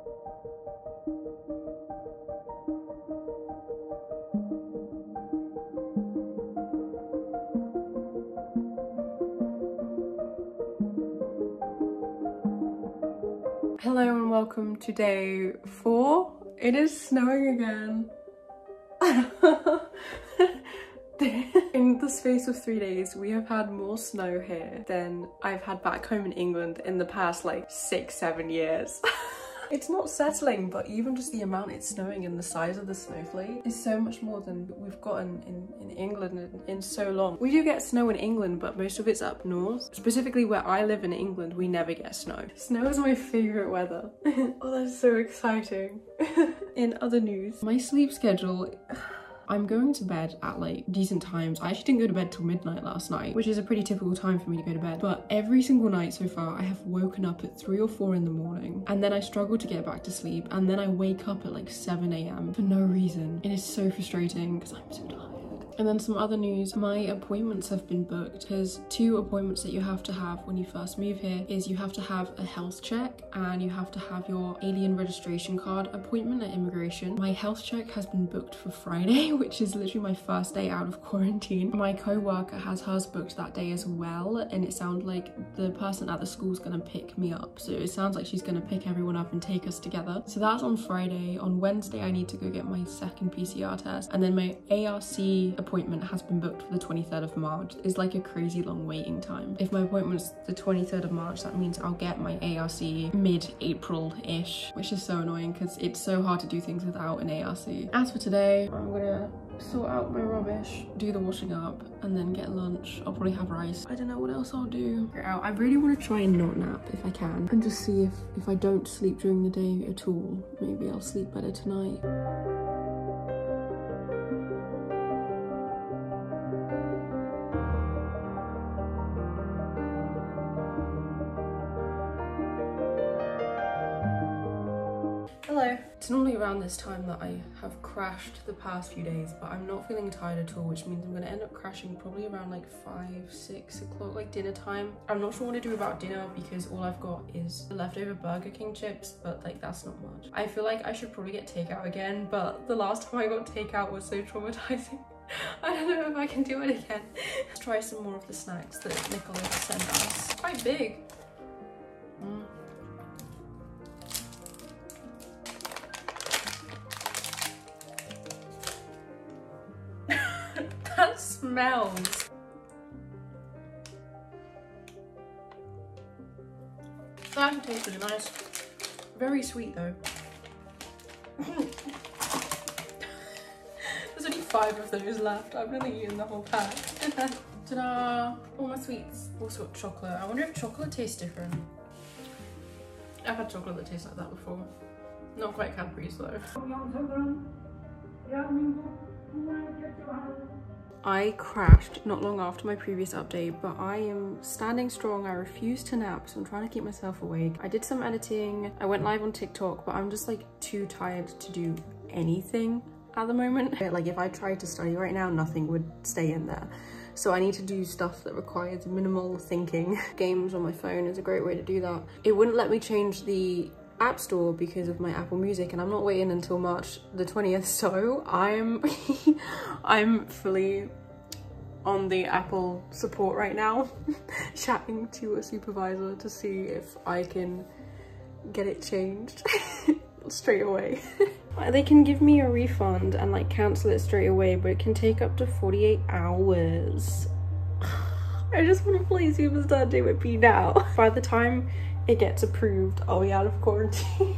Hello and welcome to day 4. It is snowing again. In the space of 3 days, we have had more snow here than I've had back home in England in the past like 6-7 years. It's not settling, but even just the amount it's snowing and the size of the snowflake is so much more than we've gotten in England in so long. We do get snow in England, but most of it's up north. Specifically where I live in England, we never get snow. Snow is my favorite weather. Oh, that's so exciting. In other news, my sleep schedule, I'm going to bed at like decent times. I actually didn't go to bed till midnight last night, which is a pretty typical time for me to go to bed. But every single night so far, I have woken up at 3 or 4 in the morning, and then I struggle to get back to sleep, and then I wake up at like 7 AM for no reason. It is so frustrating because I'm so tired. And then some other news, my appointments have been booked. There's 2 appointments that you have to have when you first move here. Is you have to have a health check and you have to have your alien registration card appointment at immigration. My health check has been booked for Friday, which is literally my first day out of quarantine. My co-worker has hers booked that day as well, and it sounds like the person at the school is gonna pick me up. So it sounds like she's gonna pick everyone up and take us together. So that's on Friday. On Wednesday, I need to go get my second PCR test, and then my ARC appointment has been booked for the 23rd of March. It's like a crazy long waiting time. If my appointment's the 23rd of March, that means I'll get my ARC mid-April-ish, which is so annoying because it's so hard to do things without an ARC. As for today, I'm gonna sort out my rubbish, do the washing up, and then get lunch. I'll probably have rice. I don't know what else I'll do. I really want to try and not nap if I can, and just see if I don't sleep during the day at all, maybe I'll sleep better tonight. Hello. It's normally around this time that I have crashed the past few days, but I'm not feeling tired at all, which means I'm gonna end up crashing probably around like 5-6 o'clock, like dinner time. I'm not sure what to do about dinner because all I've got is the leftover Burger King chips, but like that's not much. I feel like I should probably get takeout again, but the last time I got takeout was so traumatizing. I don't know if I can do it again. Let's try some more of the snacks that Nicola sent us. Quite big. That smells. That actually tastes really nice. Very sweet though. There's only 5 of those left. I've nearly eaten the whole pack. Ta-da! All my sweets. Also got chocolate. I wonder if chocolate tastes different. I've had chocolate that tastes like that before. Not quite Cadbury's though. I crashed not long after my previous update, but I am standing strong. I refuse to nap, so I'm trying to keep myself awake. I did some editing. I went live on TikTok, but I'm just like too tired to do anything at the moment. Like if I tried to study right now, nothing would stay in there. So I need to do stuff that requires minimal thinking. Games on my phone is a great way to do that. It wouldn't let me change the App Store because of my Apple Music, and I'm not waiting until March the 20th, so I'm fully on the Apple support right now, chatting to a supervisor to see if I can get it changed straight away. They can give me a refund and like cancel it straight away, but it can take up to 48 hours. I just want to play Superstar Day with P now. By the time it gets approved, I'll be out of quarantine.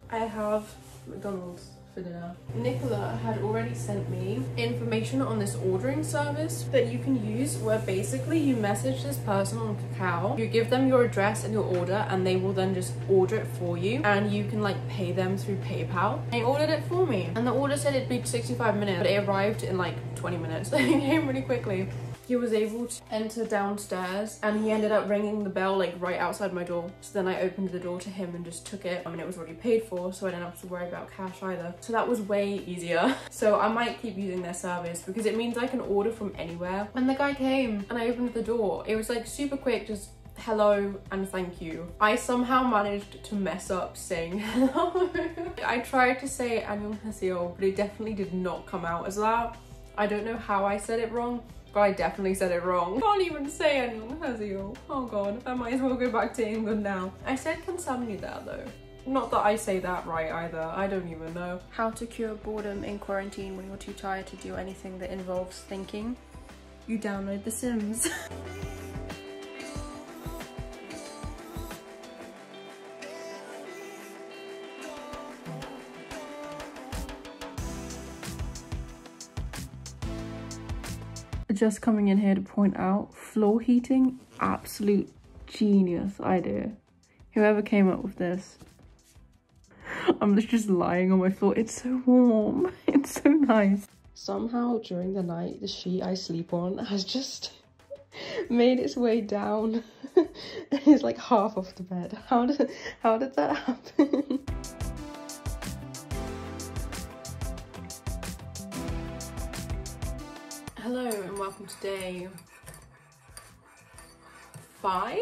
I have McDonald's for dinner. Nicola had already sent me information on this ordering service that you can use, where basically you message this person on Kakao, you give them your address and your order, and they will then just order it for you, and you can like pay them through PayPal. They ordered it for me, and the order said it'd be 65 minutes, but it arrived in like 20 minutes. It came really quickly. He was able to enter downstairs, and he ended up ringing the bell like right outside my door. So then I opened the door to him and just took it. I mean, it was already paid for, so I didn't have to worry about cash either. So that was way easier. So I might keep using their service because it means I can order from anywhere. When the guy came and I opened the door, it was like super quick, just hello and thank you. I somehow managed to mess up saying hello. I tried to say 안녕하세요, but it definitely did not come out as that. I don't know how I said it wrong, but I definitely said it wrong. I can't even say 안녕하세요. Oh god, I might as well go back to England now. I said 감사합니다 though. Not that I say that right either, I don't even know. How to cure boredom in quarantine when you're too tired to do anything that involves thinking. You download The Sims. Just coming in here to point out, floor heating, absolute genius idea. Whoever came up with this. I'm just lying on my floor. It's so warm. It's so nice. Somehow during the night, the sheet I sleep on has just made its way down. It's like half off the bed. How did that happen? Hello and welcome to day 5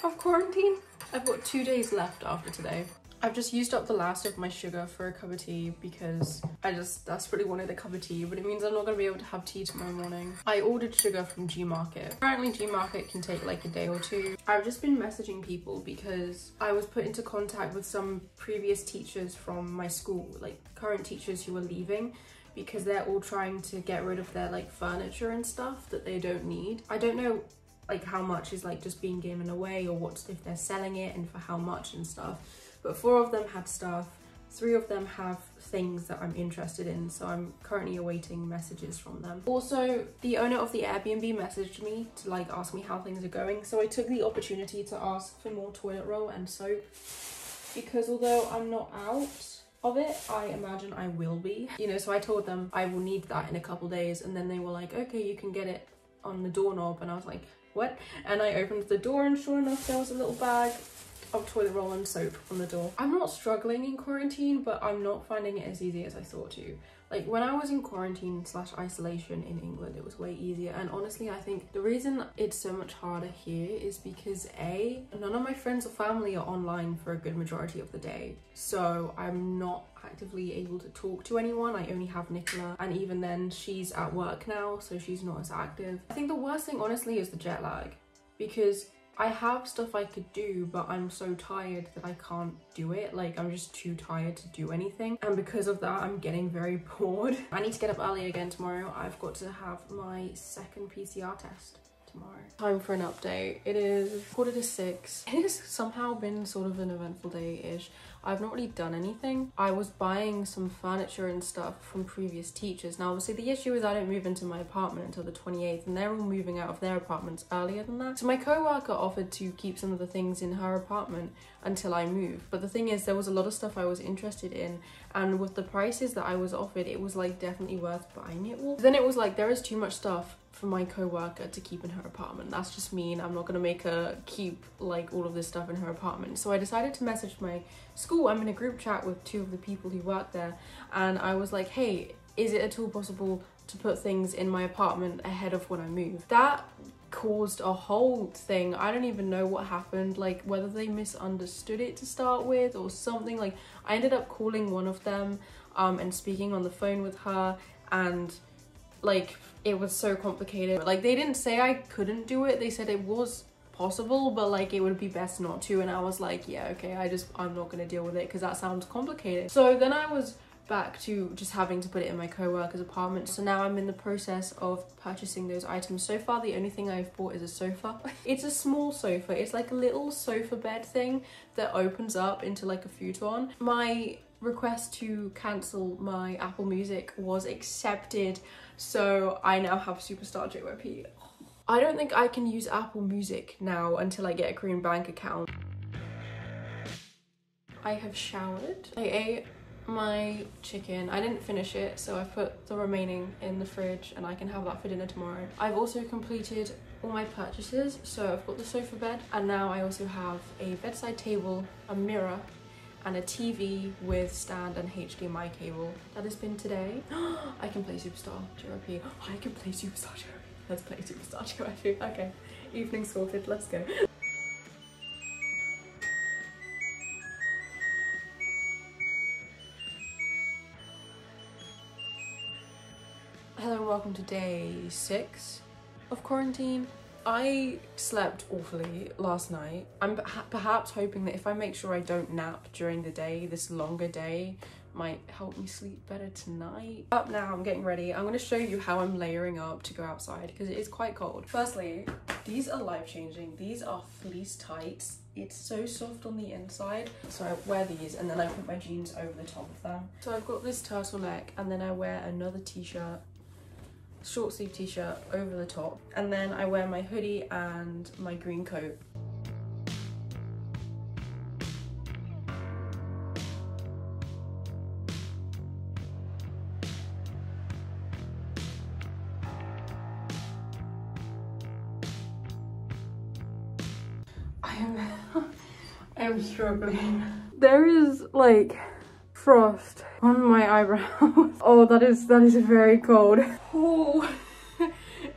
of quarantine. I've got 2 days left after today. I've just used up the last of my sugar for a cup of tea because I just desperately wanted a cup of tea, but it means I'm not going to be able to have tea tomorrow morning. I ordered sugar from G-Market. Apparently G-Market can take like a day or two. I've just been messaging people because I was put into contact with some previous teachers from my school, like current teachers who are leaving, because they're all trying to get rid of their like furniture and stuff that they don't need. I don't know like how much is like just being given away or what if they're selling it and for how much and stuff. But 4 of them had stuff, 3 of them have things that I'm interested in, so I'm currently awaiting messages from them. Also, the owner of the Airbnb messaged me to like ask me how things are going, so I took the opportunity to ask for more toilet roll and soap, because although I'm not out of it, I imagine I will be. You know, so I told them I will need that in a couple days, and then they were like, okay, you can get it on the doorknob, and I was like, what? And I opened the door and sure enough there was a little bag of toilet roll and soap on the door. I'm not struggling in quarantine, but I'm not finding it as easy as I thought to. Like when I was in quarantine / isolation in England, it was way easier, and honestly I think the reason it's so much harder here is because A, none of my friends or family are online for a good majority of the day, so I'm not actively able to talk to anyone. I only have Nicola, and even then she's at work now, so she's not as active. I think the worst thing honestly is the jet lag, because I have stuff I could do, but I'm so tired that I can't do it. Like, I'm just too tired to do anything. And because of that, I'm getting very bored. I need to get up early again tomorrow. I've got to have my 2nd PCR test tomorrow. Time for an update. It is 5:45. It has somehow been sort of an eventful day-ish. I've not really done anything. I was buying some furniture and stuff from previous teachers. Now obviously the issue is I don't move into my apartment until the 28th, and they're all moving out of their apartments earlier than that. So my co-worker offered to keep some of the things in her apartment until I move. But the thing is, there was a lot of stuff I was interested in, and with the prices that I was offered, it was like definitely worth buying it all. Then it was like, there is too much stuff for my co-worker to keep in her apartment. That's just mean. I'm not gonna make her keep like all of this stuff in her apartment. So I decided to message my school. I'm in a group chat with 2 of the people who work there, and I was like, hey, is it at all possible to put things in my apartment ahead of when I move? That caused a whole thing. I don't even know what happened, like whether they misunderstood it to start with or something. Like I ended up calling one of them and speaking on the phone with her, and like it was so complicated. Like they didn't say I couldn't do it, they said it was possible, but like it would be best not to. And I was like, yeah, okay, I'm not gonna deal with it because that sounds complicated. So then I was back to just having to put it in my co-worker's apartment. So now I'm in the process of purchasing those items. So far the only thing I've bought is a sofa. It's a small sofa. It's like a little sofa bed thing that opens up into like a futon. My request to cancel my Apple Music was accepted, so I now have Superstar JYP. I don't think I can use Apple Music now until I get a Korean bank account. I have showered. I ate my chicken. I didn't finish it, so I put the remaining in the fridge and I can have that for dinner tomorrow. I've also completed all my purchases, so I've got the sofa bed, and now I also have a bedside table, a mirror, and a TV with stand and HDMI cable. That has been today. I can play Superstar JYP. I can play Superstar JYP. Let's play Superstar JYP. Okay. Evening sorted, let's go. Hello and welcome to day 6 of quarantine. I slept awfully last night. I'm perhaps hoping that if I make sure I don't nap during the day, this longer day might help me sleep better tonight. Up now, I'm getting ready. I'm going to show you how I'm layering up to go outside because it is quite cold. Firstly, these are life-changing. These are fleece tights. It's so soft on the inside. So I wear these and then I put my jeans over the top of them. So I've got this turtleneck and then I wear another t-shirt, short sleeve t-shirt over the top, and then I wear my hoodie and my green coat. I am struggling. There is like frost on my eyebrows. Oh, that is very cold. Oh,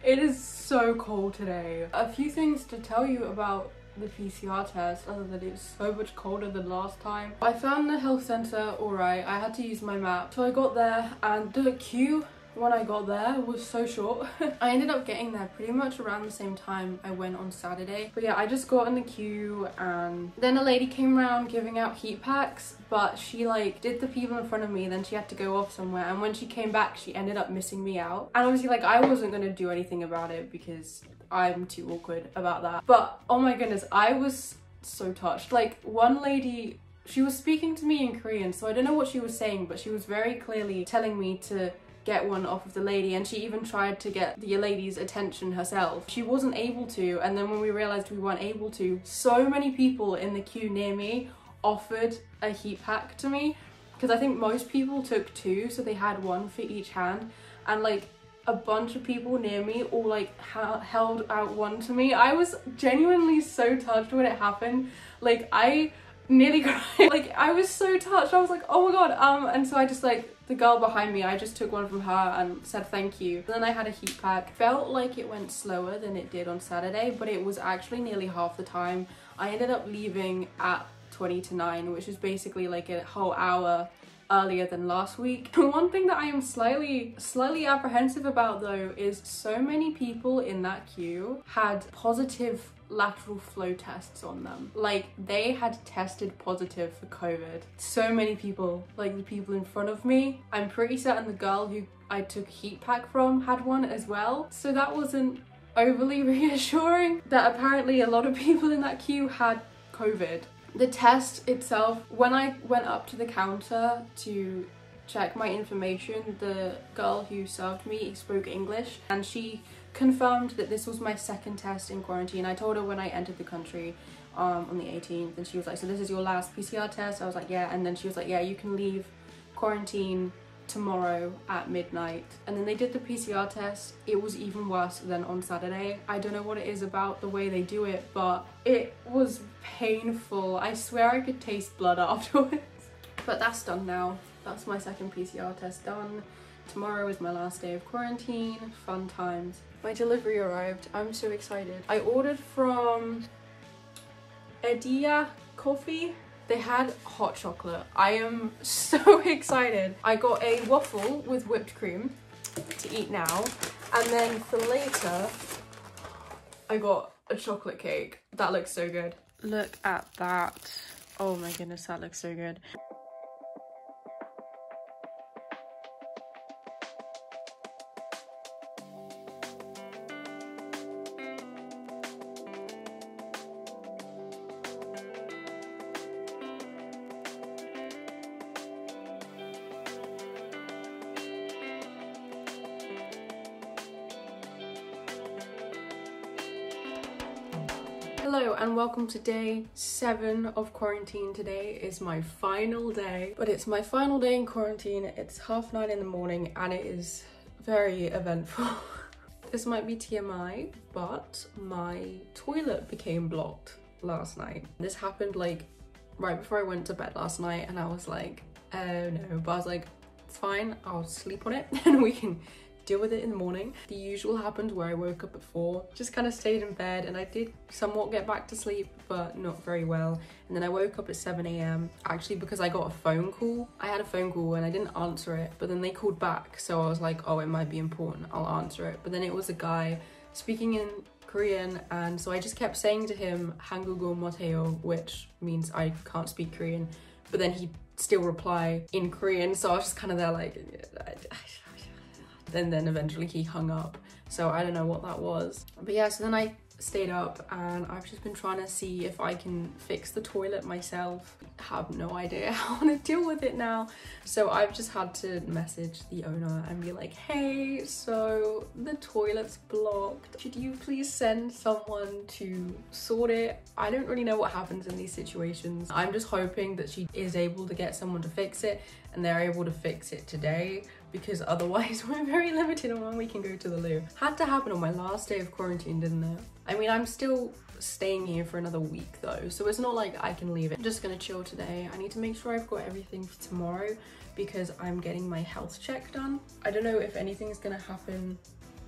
it is so cold today. A few things to tell you about the PCR test, other than it's so much colder than last time. I found the health centre alright. I had to use my map. So I got there and the queue when I got there was so short. I ended up getting there pretty much around the same time I went on Saturday. But yeah, I just got in the queue and then a lady came around giving out heat packs, but she like did the people in front of me, then she had to go off somewhere, and when she came back she ended up missing me out. And obviously like I wasn't gonna do anything about it because I'm too awkward about that. But oh my goodness, I was so touched. Like one lady, she was speaking to me in Korean, so I don't know what she was saying, but she was very clearly telling me to get one off of the lady, and she even tried to get the lady's attention herself. She wasn't able to, and then when we realized we weren't able to, so many people in the queue near me offered a heat pack to me, because I think most people took 2, so they had 1 for each hand, and like a bunch of people near me all like held out 1 to me. I was genuinely so touched when it happened. Like I nearly cried. Like I was so touched. I was like, oh my god. And so I just like, the girl behind me, I just took 1 from her and said thank you. And then I had a heat pack. Felt like it went slower than it did on Saturday, but it was actually nearly half the time. I ended up leaving at 20 to 9, which is basically like a whole hour earlier than last week. One thing that I am slightly apprehensive about though is so many people in that queue had positive lateral flow tests on them. Like they had tested positive for COVID. So many people, like the people in front of me. I'm pretty certain the girl who I took a heat pack from had one as well. So that wasn't overly reassuring that apparently a lot of people in that queue had COVID. The test itself, when I went up to the counter to check my information, the girl who served me spoke English and she confirmed that this was my 2nd test in quarantine. I told her when I entered the country on the 18th, and she was like, so this is your last PCR test? I was like, yeah. And then she was like, yeah, you can leave quarantine tomorrow at midnight. And then they did the PCR test. It was even worse than on Saturday. I don't know what it is about the way they do it, but it was painful. I swear I could taste blood afterwards. But that's done now. That's my 2nd PCR test done. Tomorrow is my last day of quarantine. Fun times. My delivery arrived. I'm so excited. I ordered from Edia Coffee. They had hot chocolate. I am so excited. I got a waffle with whipped cream to eat now. And then for later, I got a chocolate cake. That looks so good. Look at that. Oh my goodness, that looks so good. Hello and welcome to day 7 of quarantine. Today is my final day, but it's my final day in quarantine. It's 9:30 in the morning and it is very eventful. This might be TMI, but my toilet became blocked last night. This happened like right before I went to bed last night and I was like, oh no, but I was like, it's fine, I'll sleep on it and we can deal with it in the morning. The usual happened where I woke up at 4, just kind of stayed in bed, and I did somewhat get back to sleep, but not very well. And then I woke up at 7 AM, actually because I got a phone call. I had a phone call and I didn't answer it, but then they called back. So I was like, oh, it might be important, I'll answer it. But then it was a guy speaking in Korean, and so I just kept saying to him, 한국어 못해요, which means I can't speak Korean. But then he still reply in Korean, so I was just kind of there like, and then eventually he hung up. So I don't know what that was. But yeah, so then I stayed up and I've just been trying to see if I can fix the toilet myself. I have no idea how to deal with it now. So I've just had to message the owner and be like, hey, so the toilet's blocked. Could you please send someone to sort it? I don't really know what happens in these situations. I'm just hoping that she is able to get someone to fix it and they're able to fix it today, because otherwise we're very limited on when we can go to the loo. Had to happen on my last day of quarantine, didn't it? I mean, I'm still staying here for another week though, so it's not like I can leave it. I'm just gonna chill today. I need to make sure I've got everything for tomorrow because I'm getting my health check done. I don't know if anything's gonna happen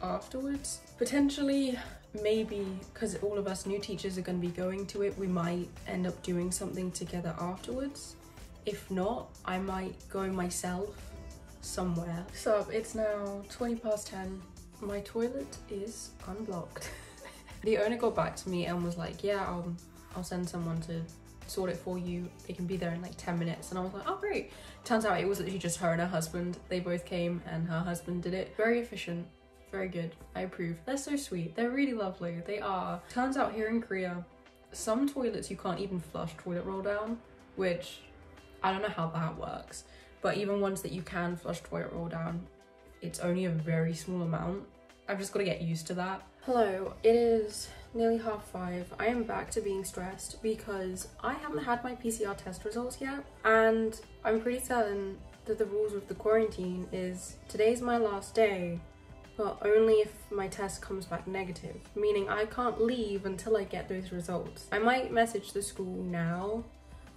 afterwards. Potentially, maybe, because all of us new teachers are gonna be going to it, we might end up doing something together afterwards. If not, I might go myself somewhere. So it's now 20 past 10. My toilet is unblocked. The owner got back to me and was like, yeah, I'll send someone to sort it for you. They can be there in like 10 minutes. And I was like, oh great. Turns out it was literally just her and her husband. They both came and her husband did it. Very efficient, very good. I approve. They're so sweet. They're really lovely. They are. Turns out here in Korea, some toilets you can't even flush toilet roll down, which I don't know how that works. But even ones that you can flush toilet roll down, it's only a very small amount. I've just got to get used to that. Hello, it is nearly 5:30. I am back to being stressed because I haven't had my PCR test results yet. And I'm pretty certain that the rules with the quarantine is today's my last day, but only if my test comes back negative, meaning I can't leave until I get those results. I might message the school now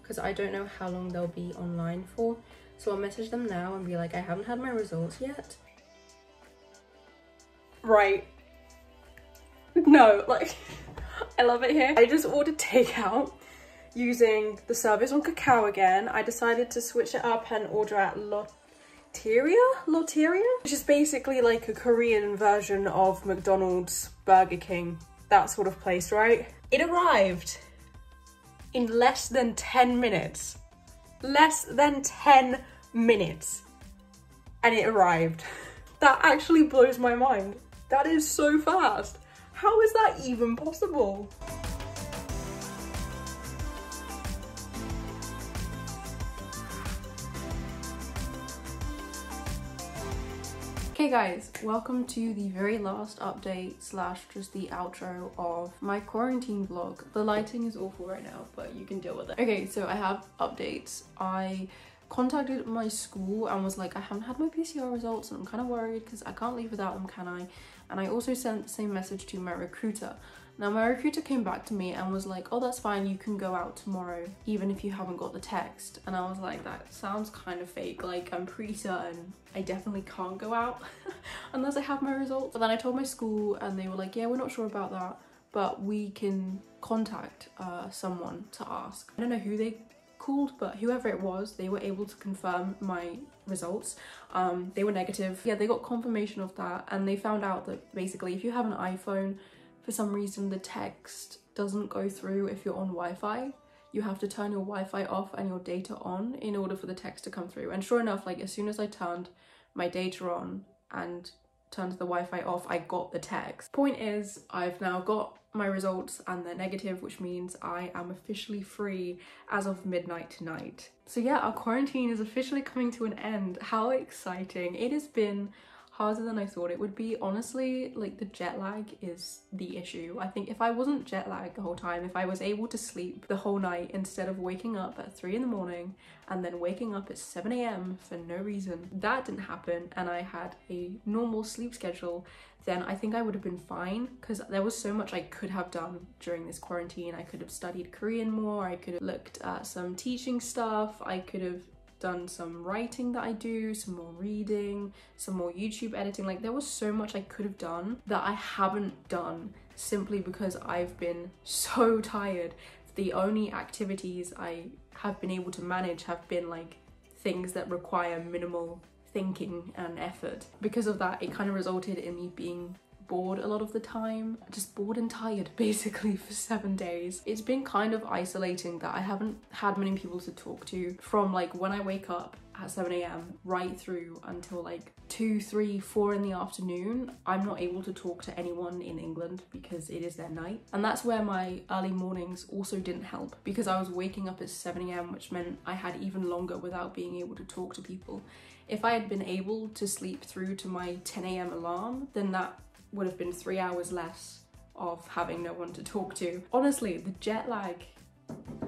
because I don't know how long they'll be online for. So I'll message them now and be like, I haven't had my results yet. Right. No, like, I love it here. I just ordered takeout using the service on Kakao again. I decided to switch it up and order at Loteria, which is basically like a Korean version of McDonald's, Burger King, that sort of place, right? It arrived in less than 10 minutes. Less than 10 minutes. And it arrived. That actually blows my mind. That is so fast. How is that even possible? Okay guys, welcome to the very last update slash just the outro of my quarantine vlog. The lighting is awful right now, but you can deal with it. Okay, so I have updates. I contacted my school and was like, I haven't had my PCR results and I'm kind of worried because I can't leave without them, can I? And I also sent the same message to my recruiter. Now my recruiter came back to me and was like, oh, that's fine, you can go out tomorrow even if you haven't got the text. And I was like, that sounds kind of fake. Like, I'm pretty certain I definitely can't go out unless I have my results. But then I told my school and they were like, yeah, we're not sure about that, but we can contact someone to ask. I don't know who they called, but whoever it was, they were able to confirm my results. They were negative. Yeah, they got confirmation of that, and they found out that basically if you have an iPhone, for some reason the text doesn't go through if you're on Wi-Fi. You have to turn your Wi-Fi off and your data on in order for the text to come through. And sure enough, like as soon as I turned my data on and turned the Wi-Fi off, I got the text. Point is, I've now got my results and they're negative, which means I am officially free as of midnight tonight. So yeah, our quarantine is officially coming to an end. How exciting. It has been harder than I thought it would be. Honestly, like the jet lag is the issue. I think if I wasn't jet lagged the whole time, if I was able to sleep the whole night instead of waking up at 3 in the morning and then waking up at 7 AM for no reason, that didn't happen, and I had a normal sleep schedule, then I think I would have been fine, because there was so much I could have done during this quarantine. I could have studied Korean more, I could have looked at some teaching stuff, I could have done some writing that I do, some more reading, some more YouTube editing. Like there was so much I could have done that I haven't done simply because I've been so tired. The only activities I have been able to manage have been like things that require minimal thinking and effort. Because of that, it kind of resulted in me being bored a lot of the time, just bored and tired basically for 7 days. It's been kind of isolating that I haven't had many people to talk to from like when I wake up at 7 a.m. right through until like 2, 3, 4 in the afternoon. I'm not able to talk to anyone in England because it is their night. And that's where my early mornings also didn't help, because I was waking up at 7 a.m, which meant I had even longer without being able to talk to people. If I had been able to sleep through to my 10 a.m. alarm, then that would have been 3 hours less of having no one to talk to. Honestly, the jet lag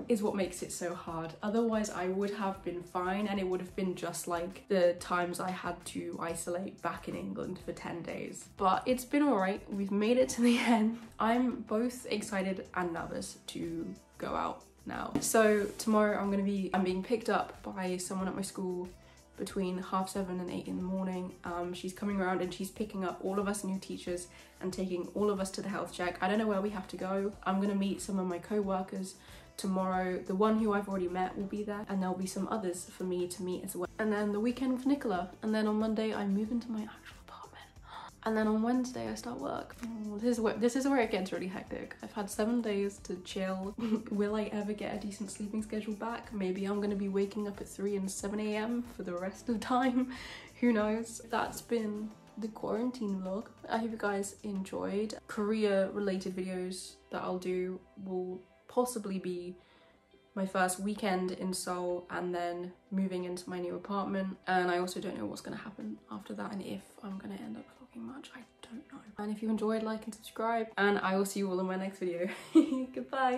is what makes it so hard. Otherwise, I would have been fine, and it would have been just like the times I had to isolate back in England for 10 days. But it's been all right. We've made it to the end. I'm both excited and nervous to go out now. So tomorrow I'm being picked up by someone at my school between 7:30 and 8 in the morning. She's coming around and she's picking up all of us new teachers and taking all of us to the health check. I don't know where we have to go. I'm gonna meet some of my co-workers tomorrow. The one who I've already met will be there, and there'll be some others for me to meet as well. And then the weekend with Nicola. And then on Monday I move into my actual apartment. And then on Wednesday I start work. Oh, this is where it gets really hectic. I've had 7 days to chill. Will I ever get a decent sleeping schedule back? Maybe I'm gonna be waking up at 3 and 7 a.m. for the rest of the time. Who knows? That's been the quarantine vlog. I hope you guys enjoyed. Korea related videos that I'll do will possibly be my first weekend in Seoul and then moving into my new apartment. And I also don't know what's gonna happen after that and if I'm gonna end up vlogging much. I don't know. And if you enjoyed, like and subscribe, and I will see you all in my next video. Goodbye.